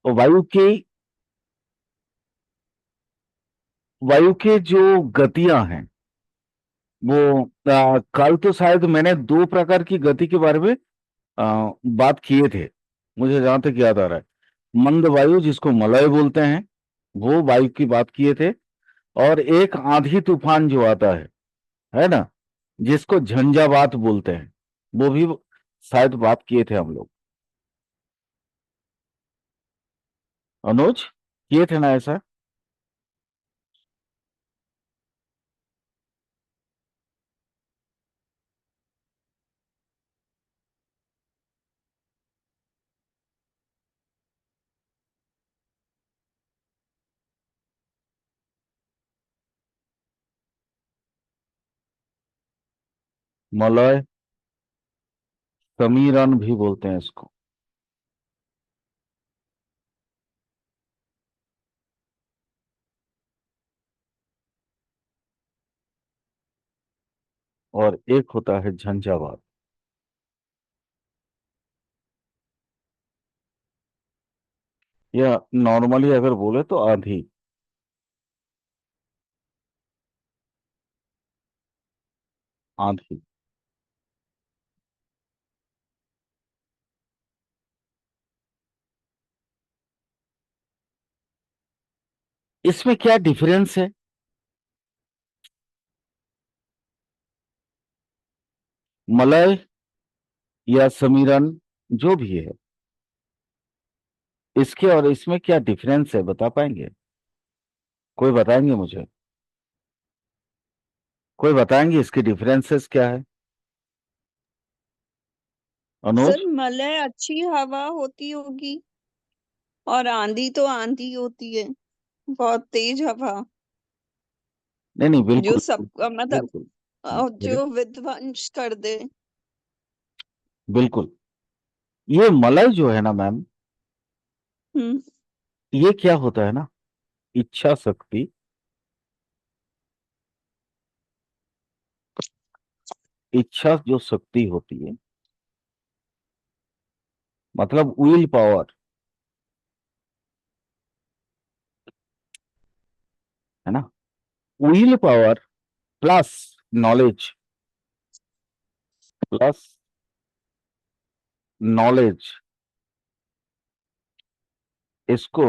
और वायु के जो गतियां हैं वो कल तो शायद मैंने दो प्रकार की गति के बारे में बात किए थे, मुझे जहां तक याद आ रहा है। मंद वायु जिसको मलय बोलते हैं, वो वायु की बात किए थे। और एक आंधी तूफान जो आता है ना, जिसको झंझावात बोलते हैं, वो भी शायद बात किए थे हम लोग। अनुज, किए थे ना ऐसा? मलय, समीरन भी बोलते हैं इसको। और एक होता है झंझावात। या नॉर्मली अगर बोले तो आंधी। आंधी। इसमें क्या डिफरेंस है? मलय या समीरन, जो भी है, इसके और इसमें क्या डिफरेंस है, बता पाएंगे? कोई बताएंगे मुझे? कोई बताएंगे इसके डिफरेंसेस क्या है? अनुज। सर मलय अच्छी हवा होती होगी, और आंधी तो आंधी होती है, बहुत तेज हवा, नहीं नहीं, जो बिल्कुल सब बिल्कुल मतलब बिल्कुल। जो विध्वंस कर दे। बिल्कुल। ये मलय जो है ना मैम, हम्म। ये क्या होता है ना, इच्छा शक्ति। इच्छा जो शक्ति होती है, मतलब विल पावर, है ना। Will power plus knowledge, plus knowledge, इसको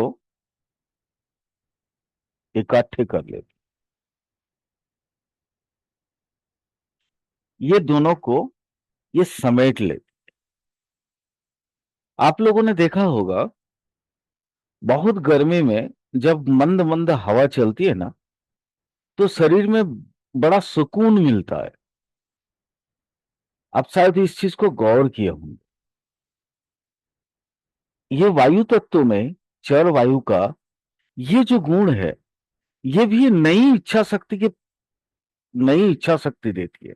इकट्ठे कर लेते। ये दोनों को ये समेट लेते। आप लोगों ने देखा होगा, बहुत गर्मी में जब मंद मंद हवा चलती है ना, तो शरीर में बड़ा सुकून मिलता है। आप शायद इस चीज को गौर किए होंगे। ये वायु तत्व में चर वायु का ये जो गुण है, ये भी नई इच्छा शक्ति देती है।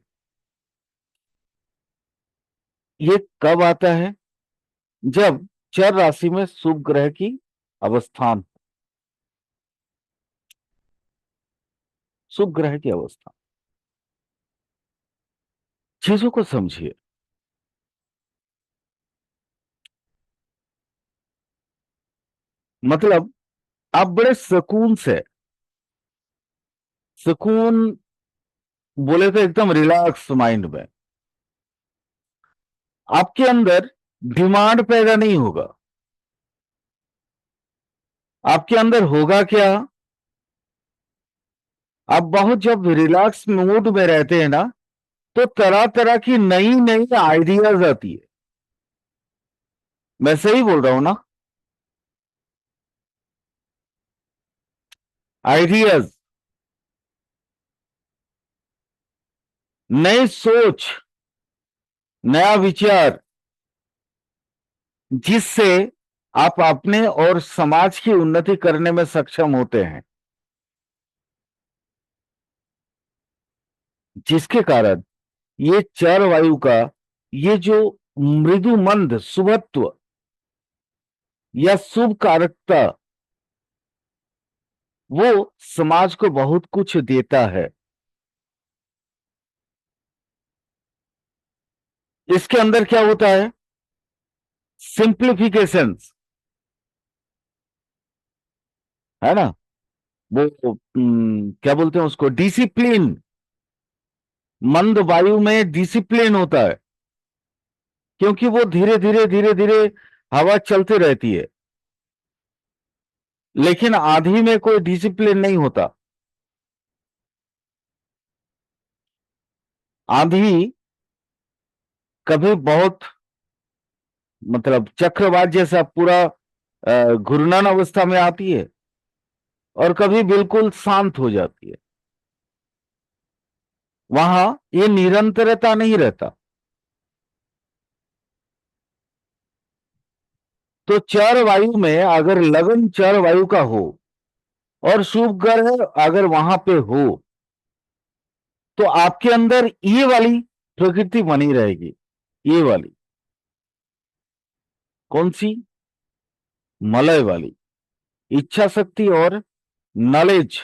ये कब आता है? जब चर राशि में शुभ ग्रह की अवस्थान, शुभ ग्रह की अवस्था। चीजों को समझिए। मतलब आप बड़े सुकून से, सुकून बोले तो एकदम रिलैक्स माइंड में, आपके अंदर डिमांड पैदा नहीं होगा। आपके अंदर होगा क्या? आप बहुत जब रिलैक्स मूड में रहते हैं ना, तो तरह तरह की नई नई आइडियाज आती है। मैं सही बोल रहा हूं ना? आइडियाज, नई सोच, नया विचार, जिससे आप अपने और समाज की उन्नति करने में सक्षम होते हैं। जिसके कारण ये चर वायु का ये जो मृदु मंद शुभत्व या शुभ कारकता, वो समाज को बहुत कुछ देता है। इसके अंदर क्या होता है? सिंप्लीफिकेशन, है ना। वो क्या बोलते हैं उसको, डिसिप्लिन। मंद वायु में डिसिप्लिन होता है, क्योंकि वो धीरे धीरे धीरे धीरे हवा चलती रहती है। लेकिन आंधी में कोई डिसिप्लिन नहीं होता। आंधी कभी बहुत, मतलब चक्रवात जैसा पूरा घूर्णन अवस्था में आती है, और कभी बिल्कुल शांत हो जाती है। वहां ये निरंतरता नहीं रहता। तो चर वायु में अगर लगन चर वायु का हो, और शुभ ग्रह अगर वहां पे हो, तो आपके अंदर ये वाली प्रकृति बनी रहेगी। ये वाली कौन सी? मलय वाली। इच्छा शक्ति और नॉलेज,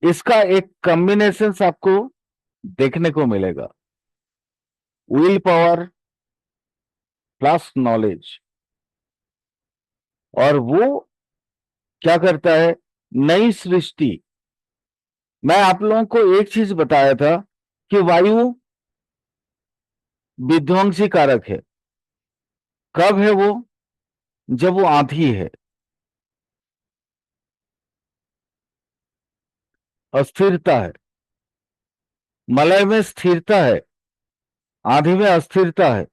इसका एक कॉम्बिनेशन आपको देखने को मिलेगा। Will power plus knowledge. और वो क्या करता है? नई सृष्टि। मैं आप लोगों को एक चीज बताया था कि वायु विध्वंसी कारक है। कब है वो? जब वो आंधी है, अस्थिरता है। मलय में स्थिरता है, आंधी में अस्थिरता है।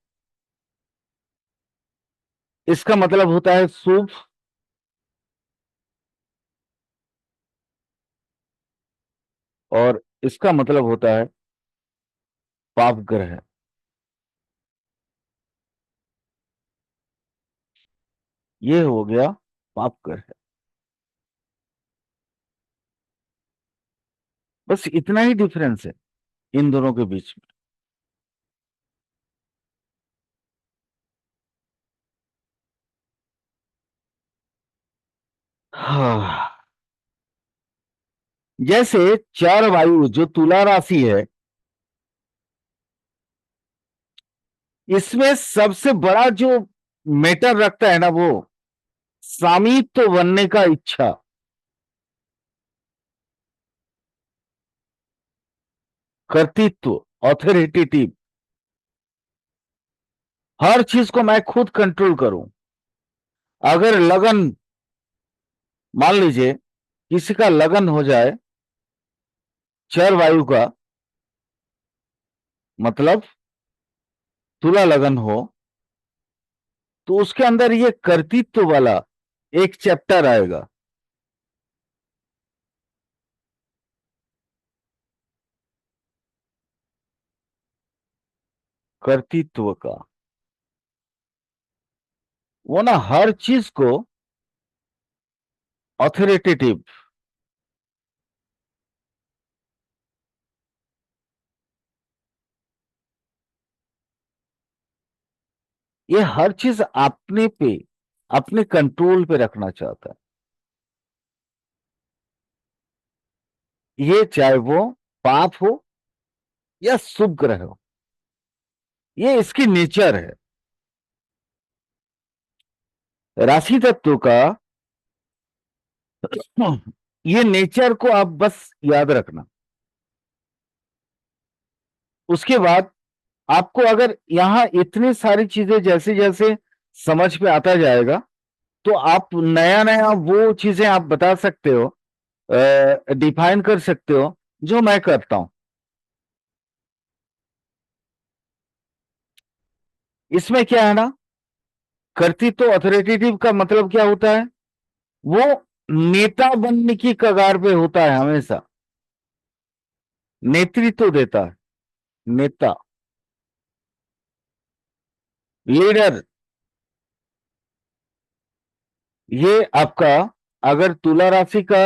इसका मतलब होता है शुभ, और इसका मतलब होता है पाप ग्रह। ये हो गया पाप ग्रह। बस इतना ही डिफरेंस है इन दोनों के बीच में। हाँ। जैसे चार वायु जो तुला राशि है, इसमें सबसे बड़ा जो मैटर रखता है ना, वो स्वामित्व बनने का इच्छा, कर्तृत्व, ऑथोरिटेटिव। हर चीज को मैं खुद कंट्रोल करूं। अगर लगन, मान लीजिए किसी का लगन हो जाए चर वायु का, मतलब तुला लगन हो, तो उसके अंदर ये कर्तृत्व वाला एक चैप्टर आएगा। कर्तृत्व का। वो ना हर चीज को ऑथोरिटेटिव, ये हर चीज अपने पे, अपने कंट्रोल पे रखना चाहता है। ये चाहे वो पाप हो या शुभ ग्रह हो, ये इसकी नेचर है। राशि तत्व का ये नेचर को आप बस याद रखना। उसके बाद आपको अगर यहां इतनी सारी चीजें जैसे जैसे समझ में आता जाएगा, तो आप नया नया वो चीजें आप बता सकते हो, डिफाइन कर सकते हो, जो मैं करता हूं। इसमें क्या है ना, कर्तृत्व अथॉरिटेटिव का मतलब क्या होता है? वो नेता बनने की कगार पे होता है हमेशा। नेतृत्व देता है, नेता, लीडर। ये आपका अगर तुला राशि का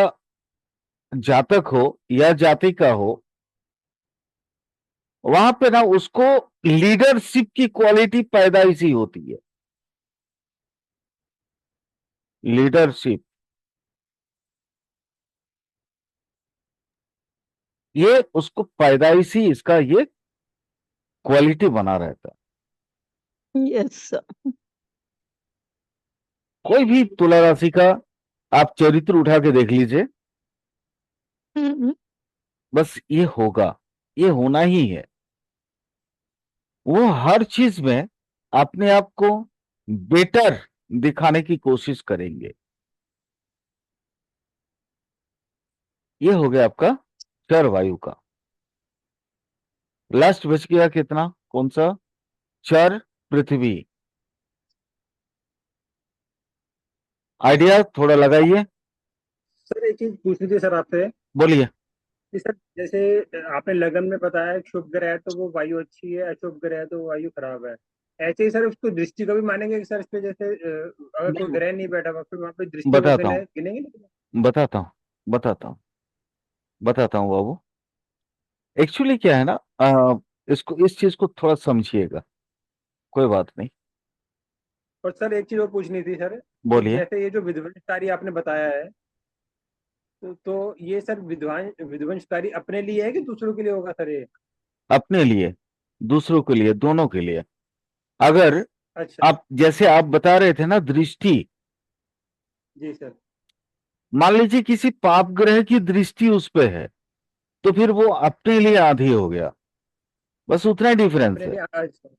जातक हो या जाति का हो, वहां पे ना उसको लीडरशिप की क्वालिटी पैदाइशी होती है। लीडरशिप, ये उसको पैदाइशी, इसका ये क्वालिटी बना रहता है। यस। कोई भी तुला राशि का आप चरित्र उठा के देख लीजिए, हम्म। बस ये होगा, ये होना ही है। वो हर चीज में अपने आप को बेटर दिखाने की कोशिश करेंगे। ये हो गया आपका चर वायु का। लास्ट बच गया कितना, कौन सा? चर पृथ्वी। आइडिया थोड़ा लगाइए। सर एक चीज पूछनी थी सर आपसे बोलिए। कि सर जैसे आपने लगन में बताया कि शुभ ग्रह है तो वो वायु अच्छी है, अशुभ ग्रह है तो वायु खराब है। ऐसे ही सर उसको दृष्टि का भी मानेंगे कि सर इस पे जैसे अगर कोई नहीं, ग्रह नहीं बैठा हुआ फिर वहां पे दृष्टि को बताता हूं, गिनेंगे नहीं? बताता हूं, बताता हूं, बताता हूं बाबू। एक्चुअली क्या है ना, इसको, इस चीज को थोड़ा समझिएगा, कोई बात नहीं। और सर एक चीज और पूछनी थी सर कि बोलिए। जैसे ये जो विध्वंसकारी आपने बताया है तो ये सर विध्वंसकारी अपने लिए है कि दूसरों के लिए होगा सर ये? अपने लिए, दूसरों के लिए, दोनों के लिए। अगर अच्छा। आप, जैसे आप बता रहे थे ना, दृष्टि, जी सर। मान लीजिए किसी पाप ग्रह की दृष्टि उस पे है, तो फिर वो अपने लिए आधी हो गया, बस उतना ही डिफरेंस अपने है। लिए अच्छा।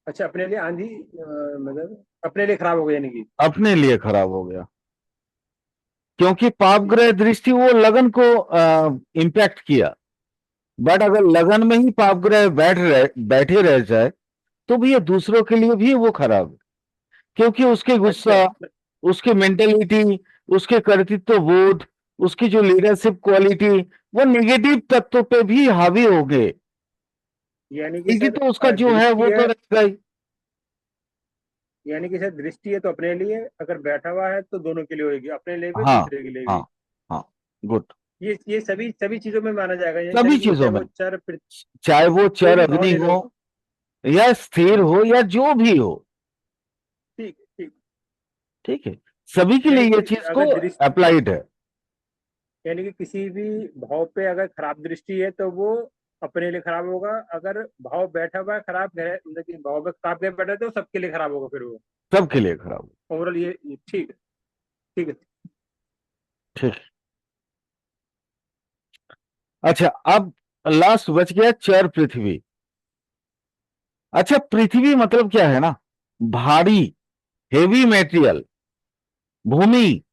अच्छा अपने लिए आंधी मतलब अपने लिए खराब हो गया यानी कि। अपने लिए खराब हो गया, क्योंकि पाप ठीक ग्रह है। दृष्टि वो लगन को इम्पैक्ट किया। बट अगर लगन में ही पाप ग्रह बैठे रह जाए, तो भी ये दूसरों के लिए भी वो खराब है, क्योंकि उसके अच्छा। गुस्सा, उसकी मेंटेलिटी, उसके कर्तृत्व बोध, उसकी जो लीडरशिप क्वालिटी, वो नेगेटिव तत्व पे भी हावी हो गए। यानी कि क्योंकि सर तो उसका जो है दृष्टि वो तो है। रहेगा ही। यानी कि सर दृष्टि है तो अपने लिए, अगर बैठा हुआ है तो दोनों के लिए होगी, अपने लिए भी हाँ, दूसरे के लिए हाँ, भी। हाँ, गुड। ये सभी सभी चीजों में माना जाएगा यानी सर सभी ये चीजों चाहे में, वो चर चाहे वो कोई चर भी भाव अग्नि ले लो। हो, या स्थिर जी। हो, या जो भी हो। ठीक है ठीक। ठीक है, सभी के लिए यानी ये कि चीज को अगर दृष्टि, अप्लाइड है। यानी कि किसी भी भाव पे अगर खराब दृष्टि है तो वो अपने लिए खराब होगा, अगर भाव बैठा हुआ है खराब है मतलब कि भाव में खराब ग्रह बैठा है तो सबके लिए खराब होगा फिर वो। सबके लिए खराब। ओवरऑल ये ठीक है। ठीक है। ठीक। अच्छा, अब लास्ट बच गया चर पृथ्वी। अच्छा, पृथ्वी मतलब क्या है ना, भारी, हेवी मेटेरियल, भूमि।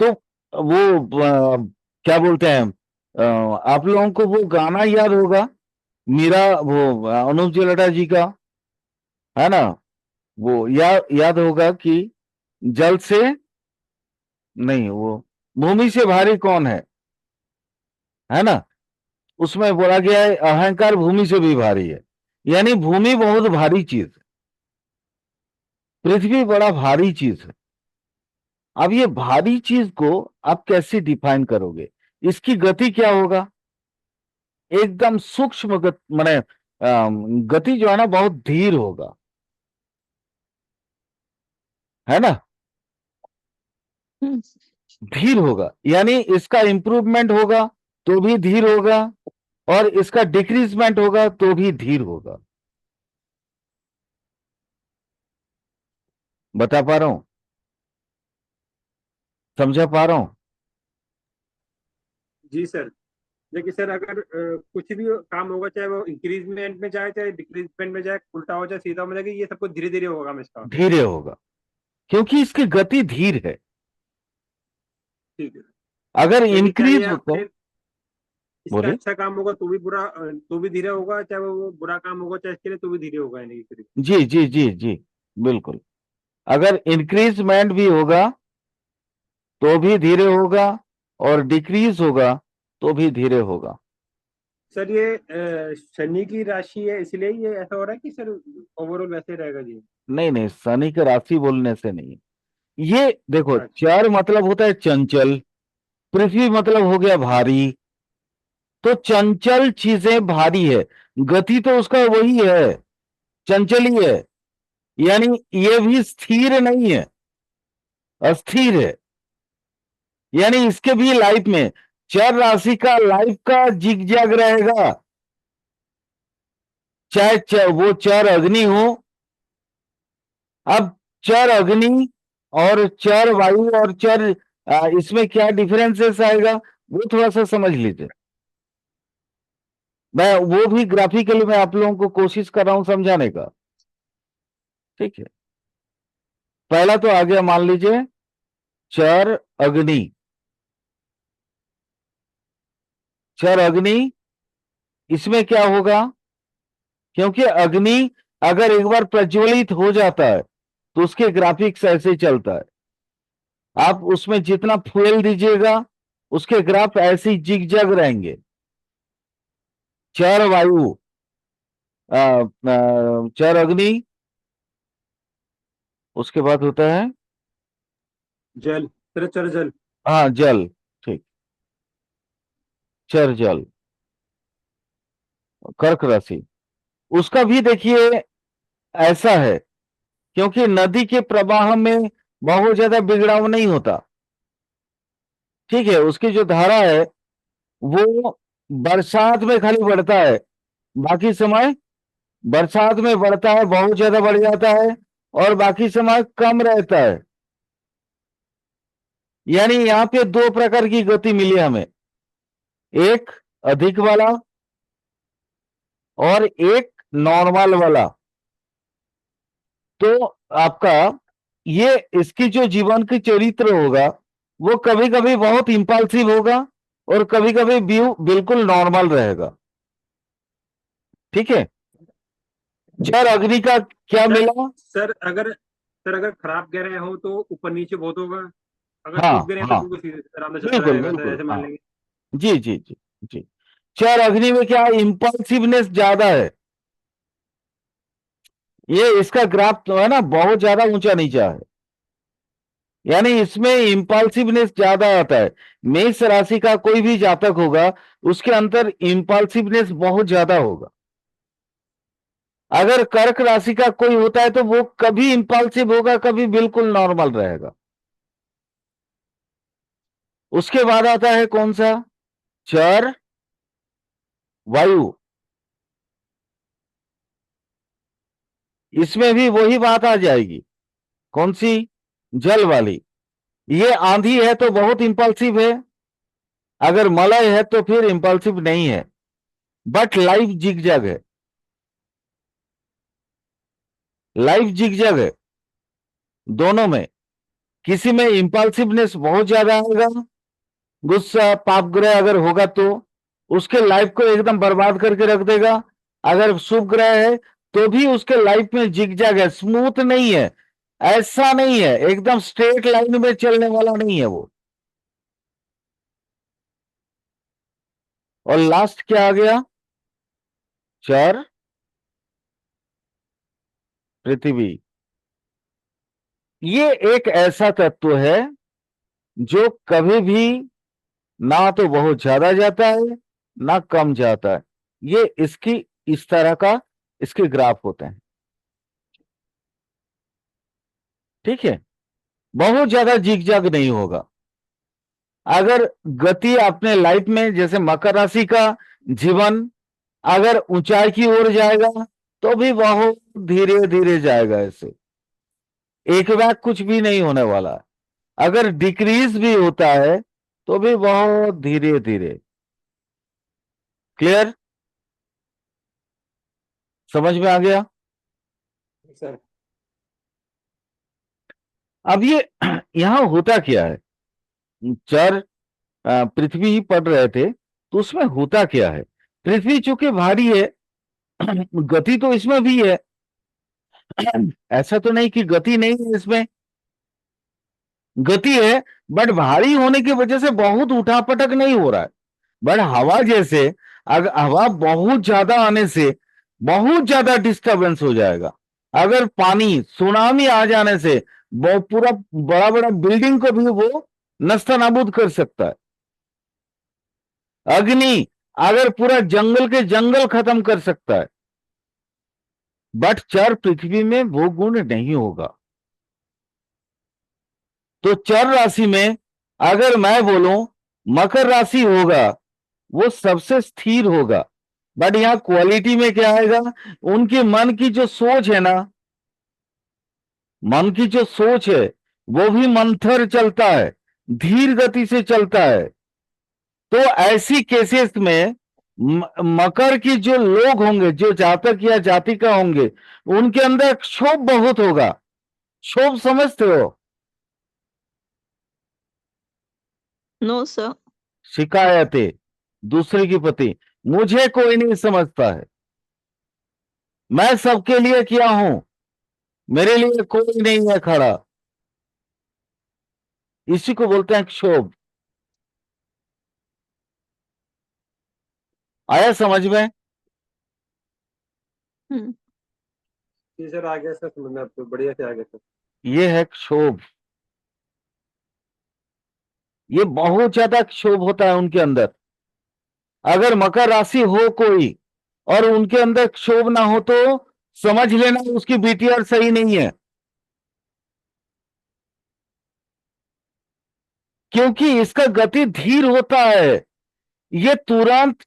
तो वो क्या बोलते हैं, आप लोगों को वो गाना याद होगा, मीरा, वो अनूप जलोटा जी का, है ना, वो याद होगा कि जल से, नहीं, वो भूमि से भारी कौन है ना। उसमें बोला गया है अहंकार भूमि से भी भारी है, यानी भूमि बहुत भारी चीज है, पृथ्वी बड़ा भारी चीज है। अब ये भारी चीज को आप कैसे डिफाइन करोगे? इसकी गति क्या होगा? एकदम सूक्ष्म माने गति जो है ना, बहुत धीर होगा, है ना, हम्म। धीर होगा। यानी इसका इंप्रूवमेंट होगा तो भी धीर होगा, और इसका डिक्रीजमेंट होगा तो भी धीर होगा। बता पा रहा हूं? समझा पा रहा हूं? जी सर। देखिए सर अगर कुछ भी काम होगा चाहे वो इंक्रीजमेंट में जाए चाहे डिक्रीजमेंट में जाए, उल्टा हो जाए सीधा हो जाए, ये सब कुछ धीरे धीरे होगा काम इसका। धीरे होगा, क्योंकि इसकी गति धीर है। ठीक है। अगर यानी चाहे इंक्रीज ये हो तो, अपने इसका बोलिए। अच्छा काम होगा तो भी बुरा तो भी धीरे होगा, चाहे वो बुरा काम होगा चाहे इसके लिए तो भी धीरे होगा यानी कि फिर। जी, जी, जी, जी, बिल्कुल। अगर इंक्रीजमेंट भी होगा तो भी धीरे होगा, और डिक्रीज होगा तो भी धीरे होगा। सर ये शनि की राशि है इसलिए ये ऐसा हो रहा है कि सर ओवरऑल वैसे रहेगा जी? नहीं, नहीं, शनि की राशि बोलने से नहीं। ये देखो, अच्छा। चर मतलब होता है चंचल, पृथ्वी मतलब हो गया भारी। तो चंचल चीजें भारी है, गति तो उसका वही है, चंचल ही है। यानी ये भी स्थिर नहीं है, अस्थिर है। यानी इसके भी लाइफ में, चर राशि का लाइफ का जिग जैग रहेगा, चाहे वो चर अग्नि हो। अब चर अग्नि और चर वायु और चर इसमें क्या डिफरेंसेस आएगा वो थोड़ा सा समझ लीजिए। मैं वो भी ग्राफिकली मैं आप लोगों को कोशिश कर रहा हूं समझाने का। ठीक है, पहला तो आ गया मान लीजिए चर अग्नि। चर अग्नि, इसमें क्या होगा, क्योंकि अग्नि अगर एक बार प्रज्वलित हो जाता है तो उसके ग्राफिक्स ऐसे ही चलता है। आप उसमें जितना फ्यूल दीजिएगा उसके ग्राफ ऐसे ही जिगजैग रहेंगे। चर वायु, चर अग्नि, उसके बाद होता है जल, फिर चर जल। हाँ जल। ठीक, चर जल, कर्क राशि। उसका भी देखिए ऐसा है, क्योंकि नदी के प्रवाह में बहुत ज्यादा बिगड़ाव नहीं होता। ठीक है, उसकी जो धारा है वो बरसात में खाली बढ़ता है, बाकी समय बरसात में बढ़ता है, बहुत ज्यादा बढ़ जाता है, और बाकी समय कम रहता है। यानी यहां पे दो प्रकार की गति मिली हमें, एक अधिक वाला और एक नॉर्मल वाला। तो आपका ये इसकी जो जीवन की चरित्र होगा वो कभी कभी बहुत इंपल्सिव होगा और कभी कभी व्यू बिल्कुल नॉर्मल रहेगा। ठीक है, चर अग्नि का क्या सर मिला। सर अगर खराब ग्रह हो तो ऊपर नीचे बहुत होगा, अगर हाँ शुभ ग्रह है तो हाँ, बिल्कुल सीधे आराम से चलता बिल्कुल रहेगा, सर बिल्कुल ऐसे मान हाँ। लेंगे। जी जी जी जी। चर अग्नि में क्या इंपल्सिवनेस ज्यादा है, ये इसका ग्राफ तो है ना बहुत ज्यादा ऊंचा नीचा है, यानी इसमें इंपल्सिवनेस ज्यादा आता है। मेष राशि का कोई भी जातक होगा उसके अंदर इंपल्सिवनेस बहुत ज्यादा होगा। अगर कर्क राशि का कोई होता है तो वो कभी इंपल्सिव होगा, कभी बिल्कुल नॉर्मल रहेगा। उसके बाद आता है कौन सा, चर वायु। इसमें भी वही बात आ जाएगी, कौन सी, जल वाली। ये आंधी है तो बहुत इंपल्सिव है, अगर मलय है तो फिर इंपल्सिव नहीं है, बट लाइफ जिगजैग है, लाइफ जिगजैग है दोनों में। किसी में इंपल्सिवनेस बहुत ज्यादा आएगा, गुस्सा पाप ग्रह अगर होगा तो उसके लाइफ को एकदम बर्बाद करके रख देगा। अगर शुभ ग्रह है तो भी उसके लाइफ में जिगजैग है, स्मूथ नहीं है, ऐसा नहीं है एकदम स्ट्रेट लाइन में चलने वाला नहीं है वो। और लास्ट क्या आ गया, चर पृथ्वी। ये एक ऐसा तत्व है जो कभी भी ना तो बहुत ज्यादा जाता है ना कम जाता है। ये इसकी इस तरह का इसके ग्राफ होते हैं। ठीक है, बहुत ज्यादा जिगजैग नहीं होगा। अगर गति अपने लाइफ में जैसे मकर राशि का जीवन अगर ऊंचाई की ओर जाएगा तो भी बहुत धीरे धीरे जाएगा, ऐसे एक बार कुछ भी नहीं होने वाला। अगर डिक्रीज भी होता है तो भी बहुत धीरे धीरे। क्लियर, समझ में आ गया। सर अब ये यहां होता क्या है, चर पृथ्वी ही पढ़ रहे थे तो उसमें होता क्या है। पृथ्वी चूंकि भारी है गति तो इसमें भी है, ऐसा तो नहीं कि गति नहीं है इसमें, गति है, बट भारी होने की वजह से बहुत उठापटक नहीं हो रहा है। बट हवा जैसे अगर हवा बहुत ज्यादा आने से बहुत ज्यादा डिस्टरबेंस हो जाएगा। अगर पानी सुनामी आ जाने से वो पूरा बड़ा बड़ा बिल्डिंग को भी वो नस्तानाबूद कर सकता है। अग्नि अगर पूरा जंगल के जंगल खत्म कर सकता है, बट चर पृथ्वी में वो गुण नहीं होगा। तो चर राशि में अगर मैं बोलूं मकर राशि होगा वो सबसे स्थिर होगा, बट यहां क्वालिटी में क्या आएगा, उनके मन की जो सोच है ना, मन की जो सोच है वो भी मंथर चलता है, धीर गति से चलता है। तो ऐसी केसेस में मकर की जो लोग होंगे, जो जातक या जातिका होंगे, उनके अंदर क्षोभ बहुत होगा। क्षोभ समझते हो? No sir. शिकायतें, दूसरे की प्रति, मुझे कोई नहीं समझता है, मैं सबके लिए किया हूं, मेरे लिए कोई नहीं है खड़ा। इसी को बोलते हैं क्षोभ। आया समझ में? जी सर, आ गया सर समझ में, आपको बढ़िया से आ गया सर। ये है क्षोभ। ये बहुत ज्यादा क्षोभ होता है उनके अंदर। अगर मकर राशि हो कोई और उनके अंदर क्षोभ ना हो तो समझ लेना उसकी बीटीआर सही नहीं है। क्योंकि इसका गति धीर होता है, ये तुरंत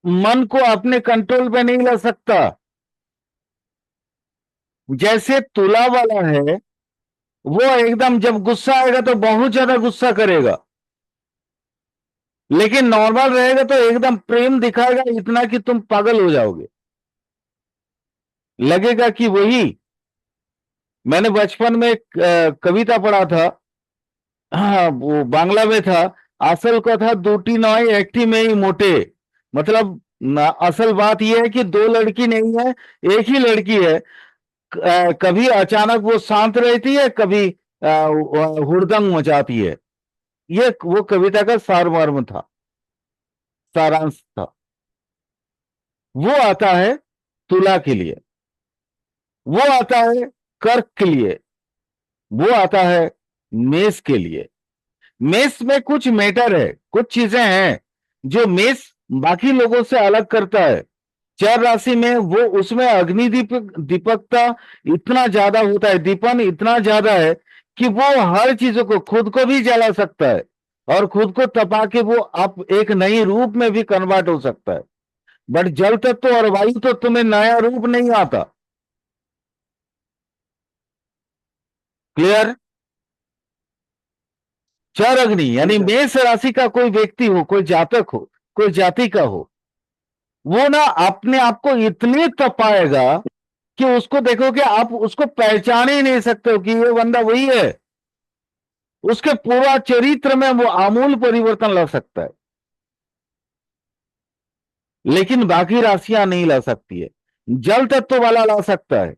मन को अपने कंट्रोल में नहीं ला सकता। जैसे तुला वाला है, वो एकदम जब गुस्सा आएगा तो बहुत ज्यादा गुस्सा करेगा, लेकिन नॉर्मल रहेगा तो एकदम प्रेम दिखाएगा इतना कि तुम पागल हो जाओगे, लगेगा कि वही। मैंने बचपन में एक कविता पढ़ा था, हाँ वो बांग्ला में था। असल कथा दूटी नॉय एकटी में ही मोटे। मतलब असल बात यह है कि दो लड़की नहीं है, एक ही लड़की है। कभी अचानक वो शांत रहती है, कभी हुड़दंग मचाती है। ये वो कविता का सारमर्म था, सारांश था। वो आता है तुला के लिए, वो आता है कर्क के लिए, वो आता है मेष के लिए। मेष में कुछ मैटर है, कुछ चीजें हैं जो मेष बाकी लोगों से अलग करता है। चर राशि में वो, उसमें अग्नि दीपकता इतना ज्यादा होता है, दीपन इतना ज्यादा है कि वो हर चीजों को, खुद को भी जला सकता है और खुद को तपा के वो आप एक नई रूप में भी कन्वर्ट हो सकता है। बट जल तत्व और वायु तो तुम्हें नया रूप नहीं आता। क्लियर? चर अग्नि जी यानी सर। मेष राशि का कोई व्यक्ति हो, कोई जातक हो, कोई जाति का हो, वो ना अपने आप को इतने तपाएगा कि उसको देखोगे आप उसको पहचान ही नहीं सकते हो कि ये बंदा वही है। उसके पूरा चरित्र में वो आमूल परिवर्तन ला सकता है, लेकिन बाकी राशियां नहीं ला सकती है। जल तत्व वाला ला सकता है,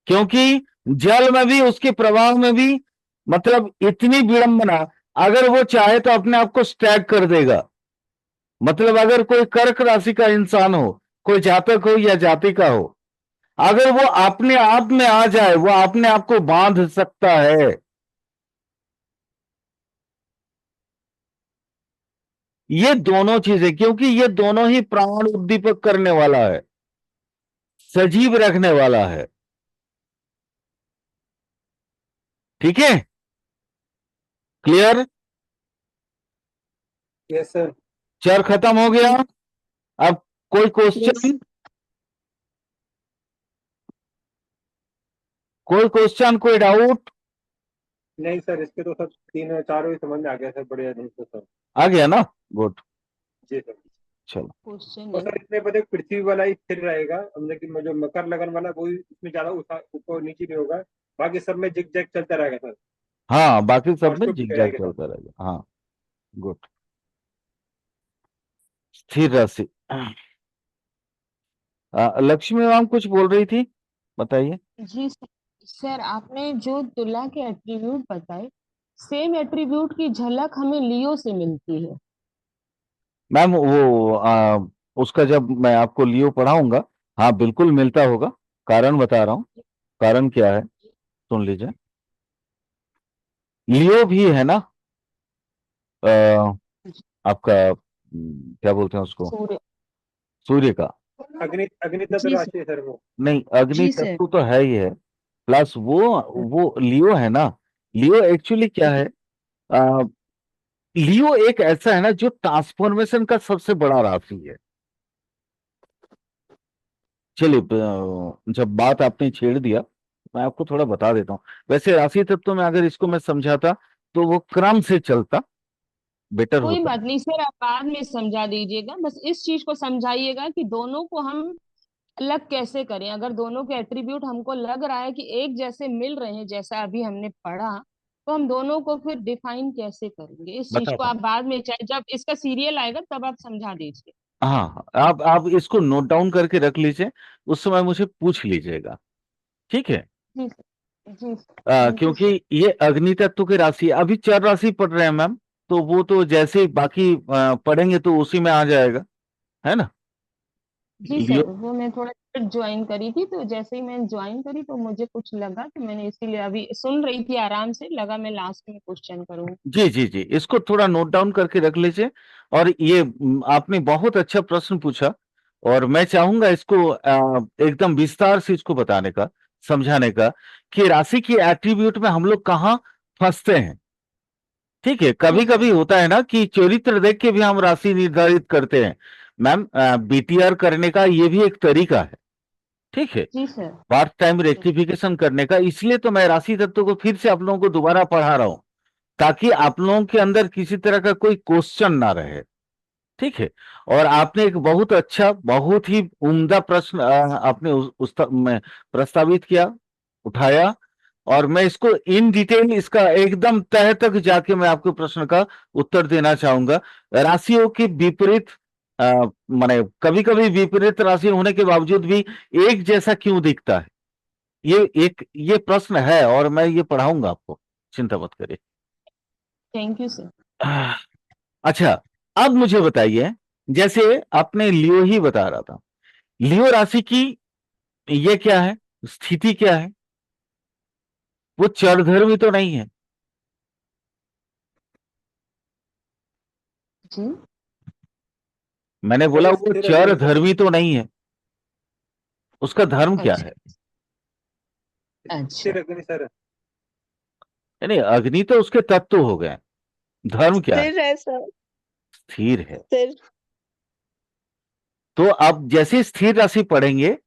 क्योंकि जल में भी, उसके प्रभाव में भी, मतलब इतनी विडंबना, अगर वो चाहे तो अपने आप को स्टैग कर देगा। मतलब अगर कोई कर्क राशि का इंसान हो, कोई जातक हो या जाति का हो, अगर वो अपने आप में आ जाए, वो अपने आप को बांध सकता है। ये दोनों चीजें, क्योंकि ये दोनों ही प्राण उद्दीपक करने वाला है, सजीव रखने वाला है। ठीक है? क्लियर? Yes sir. चर खत्म हो गया। अब कोई यस। क्वेश्चन? कोई क्वेश्चन, कोई डाउट? नहीं सर, इसके तो सब तीन चारों ही समझ में आ गया सर, बढ़िया नहीं तो सर। आ गया ना? गुड। जी सर। चलो। क्वेश्चन और है। सर इसमें पता है पृथ्वी वाला ही स्थिर रहेगा, मतलब कि जो मकर लगन वाला वो इसमें ज्यादा ऊपर नीचे नहीं होगा, बाकी सब में जिग जैग चलता रहेगा सर। हाँ, बाकी सब में पॉजिटिव जिग जैग रहेगा सर। चलता रहेगा। हाँ, गुड। स्थिर राशि। लक्ष्मी मैम कुछ बोल रही थी, बताइए। जी सर, आपने जो तुला के एट्रीब्यूट बताए, सेम एट्रीब्यूट की झलक हमें लियो से मिलती है। मैम वो उसका जब मैं आपको लियो पढ़ाऊंगा, हाँ बिल्कुल मिलता होगा। कारण बता रहा हूँ, कारण क्या है, सुन लीजिए। लियो भी है ना, आपका क्या बोलते हैं उसको, सूर्य। सूर्य का। अग्नि अग्नि तत्व जी सर। राशि है सर वो। नहीं, अग्नि जी सर। तत्व तो है ही है, प्लस वो लियो है ना। लियो एक्चुअली क्या है, आ, लियो एक ऐसा है ना जो ट्रांसफॉर्मेशन का सबसे बड़ा राशि है। चलिए, जब बात आपने छेड़ दिया, मैं आपको थोड़ा बता देता हूँ। वैसे राशि तत्व में अगर इसको मैं समझाता तो वो क्रम से चलता, बेटर कोई होता। बात नहीं सर, आप बाद में समझा दीजिएगा, बस इस चीज को समझाइएगा कि दोनों को हम अलग कैसे करें। अगर दोनों के एट्रीब्यूट हमको लग रहा है कि एक जैसे मिल रहे हैं, जैसा अभी हमने पढ़ा, तो हम दोनों को फिर डिफाइन कैसे करेंगे इस चीज को। बताता आप हूँ। बाद में चाहे जब इसका सीरियल आएगा तब आप समझा दीजिए। हाँ, आप इसको नोट डाउन करके रख लीजिए, उस समय मुझे पूछ लीजिएगा, ठीक है। जी सर, जी सर, थैंक यू क्योंकि सर। ये अग्नि तत्व की राशि, अभी चर राशि पढ़ रहे हैं मैम, तो वो तो जैसे ही बाकी पढ़ेंगे तो उसी में आ जाएगा, है ना। जी लियो। सर, वो मैं थोड़ा ज्वाइन करी थी, तो जैसे ही मैं ज्वाइन करी तो मुझे कुछ लगा, तो मैंने इसीलिए अभी सुन रही थी आराम से, लगा मैं लास्ट में क्वेश्चन करूँ। जी जी जी, इसको थोड़ा नोट डाउन करके रख लीजिए। और ये आपने बहुत अच्छा प्रश्न पूछा, और मैं चाहूंगा इसको एकदम विस्तार से इसको बताने का, समझाने का, कि राशि की एट्रीब्यूट में हम लोग कहाँ फंसते हैं। ठीक है, जी कभी सर। कभी होता है ना कि चरित्र देख के भी हम राशि निर्धारित करते हैं। मैम, बीटीआर करने का ये भी एक तरीका है, ठीक है, जी सर। पार्ट टाइम रेक्टिफिकेशन करने का। इसलिए तो मैं राशि तत्व को फिर से आप लोगों को दोबारा पढ़ा रहा हूं, ताकि आप लोगों के अंदर किसी तरह का कोई क्वेश्चन ना रहे, ठीक है। और आपने एक बहुत अच्छा, बहुत ही उम्दा प्रश्न आपने में प्रस्तावित किया, उठाया, और मैं इसको इन डिटेल, इसका एकदम तह तक जाके मैं आपके प्रश्न का उत्तर देना चाहूंगा। राशियों के विपरीत माने कभी कभी विपरीत राशि होने के बावजूद भी एक जैसा क्यों दिखता है, ये प्रश्न है, और मैं ये पढ़ाऊंगा आपको, चिंता मत करिए। Thank you sir. अच्छा, अब मुझे बताइए, जैसे आपने लियो ही बता रहा था, लियो राशि की ये क्या है, स्थिति क्या है? वो चरधर्मी तो नहीं है। जी। मैंने बोला सर वो स्थिर चर अग्नि सर। धर्मी तो नहीं है। उसका धर्म क्या अच्छा। है? अच्छा। स्थिर अग्नि सर। यानी अग्नि तो उसके तत्व हो गए, धर्म क्या है? स्थिर है सर। स्थिर है। स्थिर। तो आप जैसे स्थिर राशि पढ़ेंगे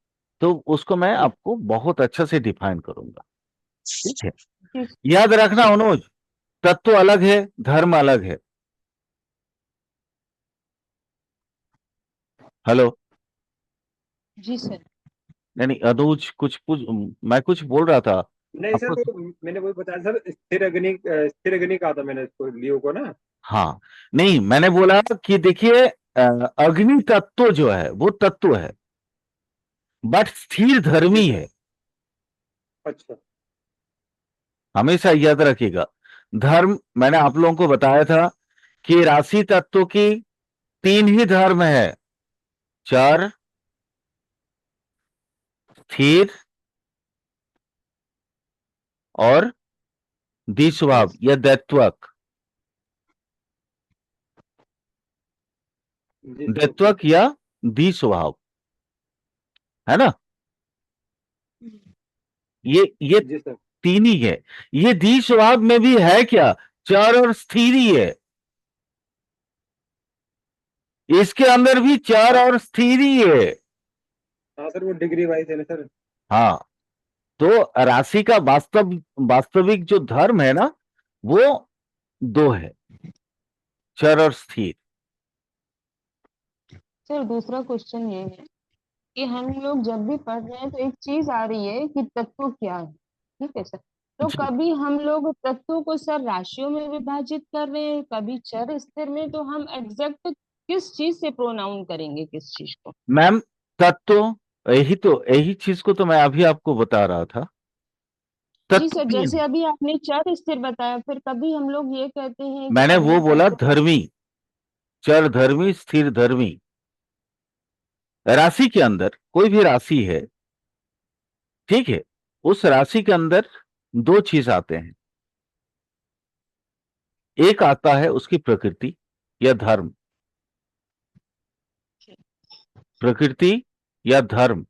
तो उसको मैं आपको बहुत अच्छा से डिफाइन करूंगा, ठीक है। जी। याद रखना अनुज, तत्व अलग है, धर्म अलग है। हेलो। जी सर। नहीं अनुज, कुछ कुछ मैं कुछ बोल रहा था नहीं सर, आपको। वो मैंने वही बताया सर, स्थिर अग्नि कहा था मैंने इसको, लियो को ना। हाँ, नहीं मैंने बोला कि देखिए, अग्नि तत्व जो है वो तत्व है, बट स्थिर जी धर्मी सर। है। अच्छा। हमेशा याद रखिएगा। धर्म मैंने आप लोगों को बताया था कि राशि तत्व की तीन ही धर्म है: चर, स्थिर और द्विस्वभाव या दैत्वक। जी सर, ओके। दैत्वक या द्विस्वभाव, है ना। ये जी सर। तीन ही है। ये द्विस्वभाव में भी है क्या? चर और स्थिर ही है। इसके अंदर भी चर हाँ। और स्थिर ही है। हाँ सर, वो डिग्री वाइज है ना सर। हाँ, तो राशि का वास्तविक जो धर्म है ना, वो दो है: चर और स्थिर। सर दूसरा क्वेश्चन ये है कि हम लोग जब भी पढ़ रहे हैं तो एक चीज आ रही है कि तत्व क्या है। ठीक है सर। तो जी कभी हम लोग तत्वों को सर राशियों में विभाजित कर रहे हैं, कभी चर स्थिर में, तो हम एग्जैक्ट किस चीज से प्रोनाउन करेंगे किस चीज को। मैम, तत्व यही चीज को तो मैं अभी आपको बता रहा था। जी तत्व सर, तीन जैसे है। अभी आपने चर स्थिर बताया, फिर कभी हम लोग ये कहते हैं कि मैंने वो अग्नि बोला तत्व का। धर्मी, चर धर्मी, स्थिर धर्मी। राशि के अंदर कोई भी राशि है, ठीक है, उस राशि के अंदर दो चीज आते हैं। एक आता है उसकी प्रकृति या धर्म, प्रकृति या धर्म,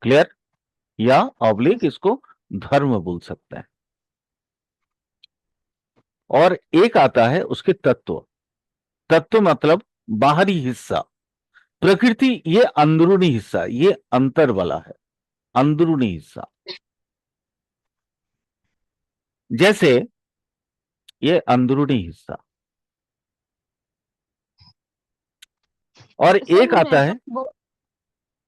क्लियर, या ऑब्लिक इसको धर्म बोल सकते हैं। और एक आता है उसके तत्व। तत्व मतलब बाहरी हिस्सा, प्रकृति ये अंदरूनी हिस्सा, ये अंतर वाला है। अंदरूनी हिस्सा। जैसे ये अंदरूनी हिस्सा, और सर एक हम आता ऐसा है।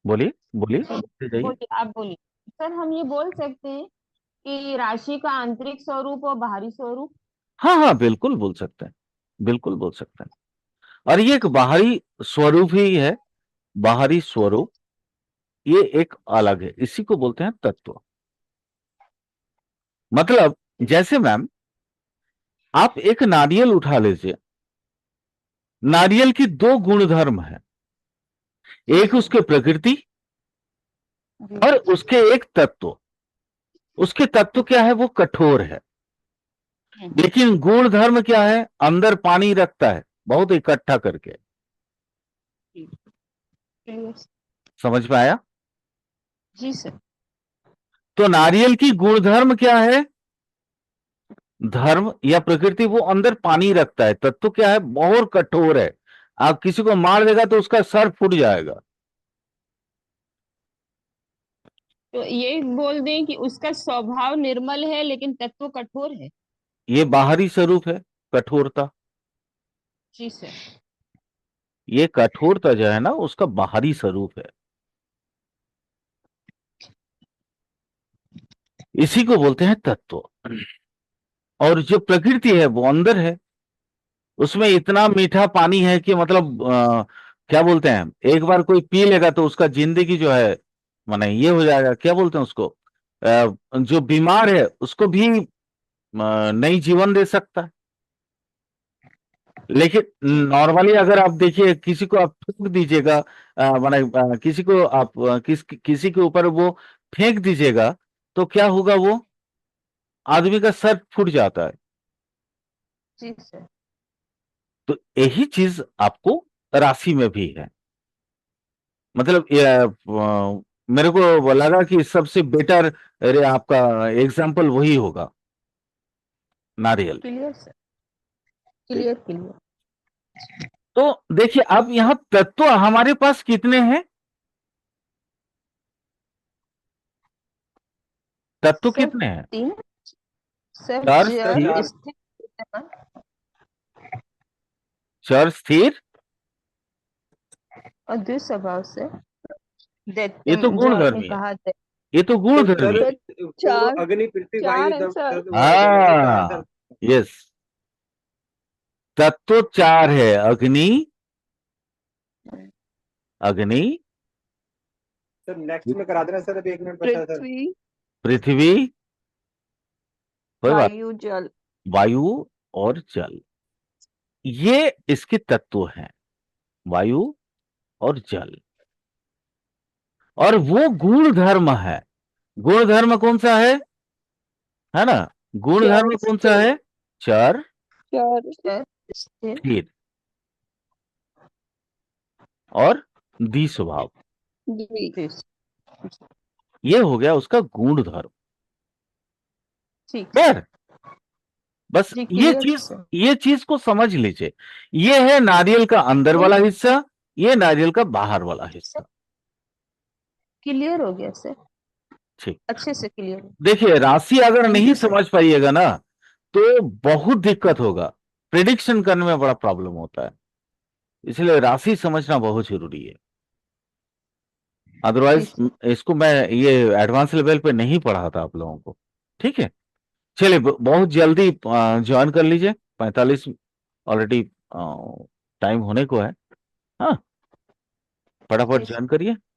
बोलिए बोलिए, सर बोलते जाइए। बोलिए, आप बोलिए। सर हम ये बोल सकते हैं कि राशि का आंतरिक स्वरूप और बाहरी स्वरूप। हाँ हाँ, बिल्कुल बोल सकते हैं, बिल्कुल बोल सकते हैं। और ये एक बाहरी स्वरूप ही है। बाहरी स्वरूप ये एक अलग है, इसी को बोलते हैं तत्व। मतलब जैसे मैम, आप एक नारियल उठा लीजिए। नारियल की दो गुणधर्म है, एक उसके प्रकृति और उसके एक तत्व। उसके तत्व क्या है? वो कठोर है। लेकिन गुण धर्म क्या है? अंदर पानी रखता है बहुत इकट्ठा करके। समझ में आया? जी सर। तो नारियल की गुणधर्म क्या है? धर्म या प्रकृति, वो अंदर पानी रखता है। तत्व क्या है? बहुत कठोर है। आप किसी को मार देगा तो उसका सर फूट जाएगा। तो ये बोल दें कि उसका स्वभाव निर्मल है लेकिन तत्व कठोर है। ये बाहरी स्वरूप है, कठोरता। जी सर। ये कठोरता जो है ना, उसका बाहरी स्वरूप है। इसी को बोलते हैं तत्व। और जो प्रकृति है वो अंदर है। उसमें इतना मीठा पानी है कि मतलब क्या बोलते हैं, एक बार कोई पी लेगा तो उसका जिंदगी जो है माने ये हो जाएगा। क्या बोलते हैं उसको? जो बीमार है उसको भी नई जीवन दे सकता है। लेकिन नॉर्मली अगर आप देखिए, किसी को आप फेंक दीजिएगा, माने किसी को आप किसी के ऊपर वो फेंक दीजिएगा, तो क्या होगा? वो आदमी का सर फूट जाता है। जी सर। तो यही चीज आपको राशि में भी है। मतलब मेरे को लगा कि सबसे बेटर अरे आपका एग्जाम्पल वही होगा, नारियल। Clear sir. Clear clear. तो देखिए, अब यहां तत्व हमारे पास कितने हैं? तत्व सर कितने हैं? 3। सर चर सर स्थिर, जड़ चार। स्थिर विद्यमान चर स्थिर, और द्विस्वभाव से ये तो जो आपने गुणधर्मी है। कहा ये तो तो गुणधर्मी सर है। सर वो चार अग्नि पृथ्वी वायु चार है सर। वो है दोनों, तो चार हाँ, सर। यस। तत्व चार है। अग्नि, अग्नि, सर नेक्स्ट में करा देना सर, अभी 1 मिनट बचा है सर। पृथ्वी, पृथ्वी, कोई बात, वायु, जल। वायु और जल, ये इसके तत्व हैं। वायु और जल। और वो गुण धर्म है। गुण धर्म कौन सा है ना? गुण चार धर्म कौन सा स्थिर, है? चर चार जड़ स्थिर स्थिर और द्वि स्वभाव। द्वि। द्विस। ये हो गया उसका गुण धर्म। ठीक खैर, बस जी क्लियर सर। ये चीज को समझ लीजिए। ये है नारियल का अंदर वाला हिस्सा, ये नारियल का बाहर वाला हिस्सा। क्लियर हो गया सर। ठीक। अच्छे से क्लियर। देखिए, राशि अगर थैंक नहीं यू सर। समझ पाइएगा ना, तो बहुत दिक्कत होगा। प्रिडिक्शन करने में बड़ा प्रॉब्लम होता है। इसलिए राशि समझना बहुत जरूरी है। जी अदरवाइज सर। इसको मैं ये एडवांस लेवल पे नहीं पढ़ाता आप लोगों को। ठीक है, चलिए, बहुत जल्दी ज्वाइन कर लीजिए। 45 ऑलरेडी टाइम होने को है। हाँ, फटाफट जी सर। ज्वाइन करिए।